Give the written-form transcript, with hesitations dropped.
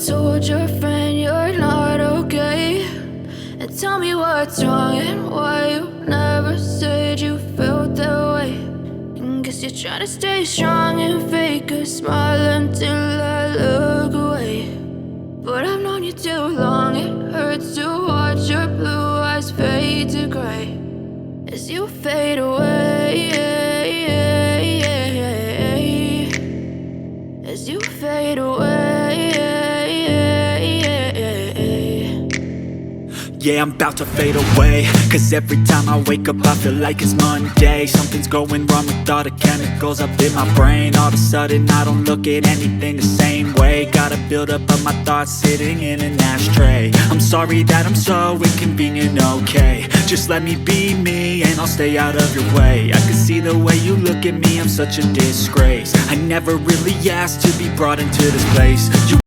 told your friend you're not okay? And tell me what's wrong and why you never said you felt that way. And guess you're trying to stay strong and fake a smile until I look away. But I've known you too long, it hurts to watch your blue eyes fade to gray as you fade away, as you fade away. Yeah, I'm about to fade away, cause every time I wake up I feel like it's Monday. Something's going wrong with all the chemicals up in my brain. All of a sudden I don't look at anything the same way. Gotta build up of my thoughts sitting in an ashtray. I'm sorry that I'm so inconvenient, okay? Just let me be me and I'll stay out of your way. I can see the way you look at me, I'm such a disgrace. I never really asked to be brought into this place. You